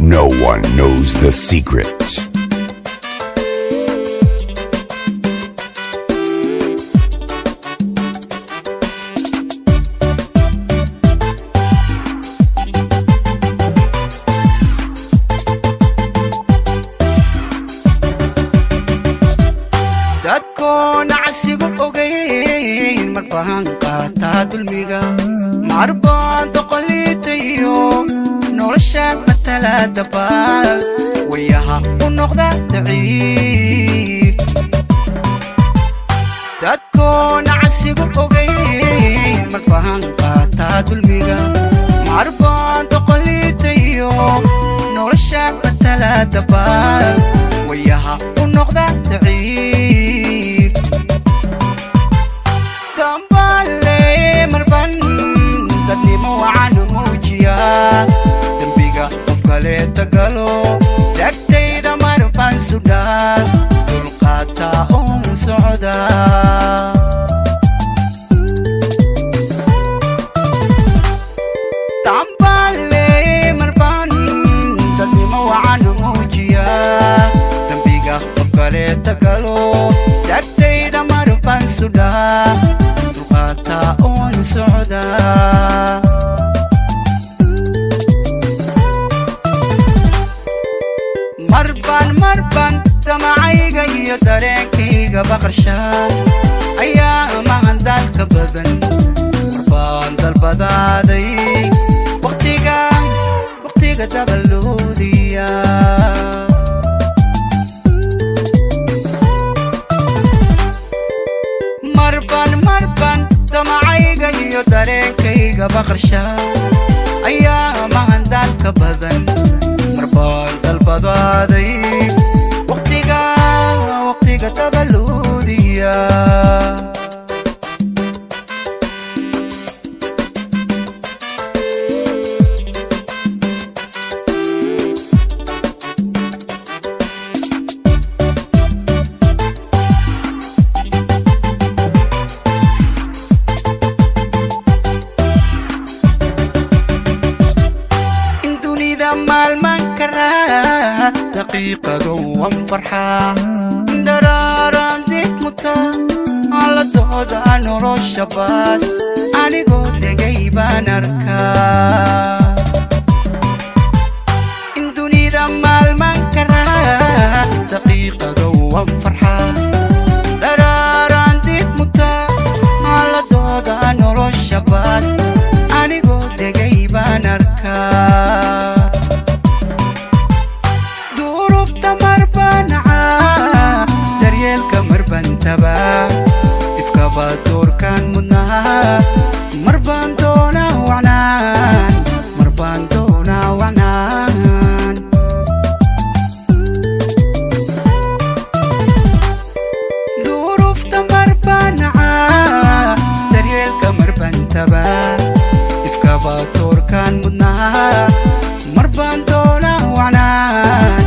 No one knows the secret. dadko nacsigu ogeyn marbahan qaataa dulmiga marbaan doqolitayo nolosha matala dabaal wayaha u noqda daciif dadko nacsigu ogeyn marbahan qaataa dulmiga marbaan doqolitayo nolosha matala dabaal wayaha u noqda daciif dambale marban dadnimo wacan muujiya dambiga qof kale tagalo dagtayda marban sudhaa dulqaata oon socda dambale marban dadnimo wacan muujiya tagalo dagtayda marban sudhaa dulqaata oon socda marban damacayga iyo dareenkayga baqarsha ayaa mahan dalka badan marban dalbadaaday waqtiga dabaloodiya marban damacayga iyo dareenkayga baqarsha ayaa mahan dalka badan marban dalbadaaday waqtiga dabaloodiya maalman karaa daqiiqado wan farxaa daraaran dib muta alla dooda nolosha baas anigoo degay baan arkaa in dunida maalman karaa daqiiqado wan farxaa daraaran dib muta alla dooda nolosha baas anigoo degay baan arkaa ifkaba doorkan mudnaha marban doona wacnaan duurufta marbanaca daryeelka marbantaba ifkaba doorkan mudnaha marban doona wacnaan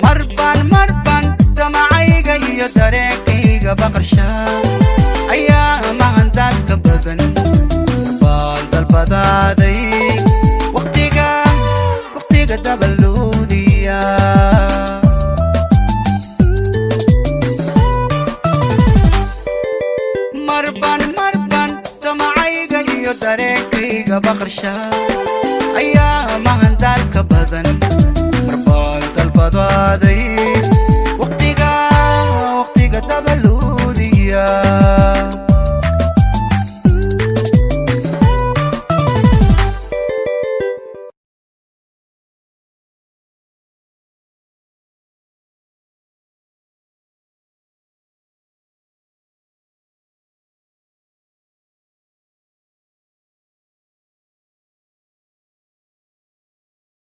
marban damacayga iyo dareenkayga baqarsha ayaa mahan dalka badan marban dalbadaaday waqtiga dabaloodiya marban damacayga iyo dareenkayga baqarsha ayaa mahan dalka badan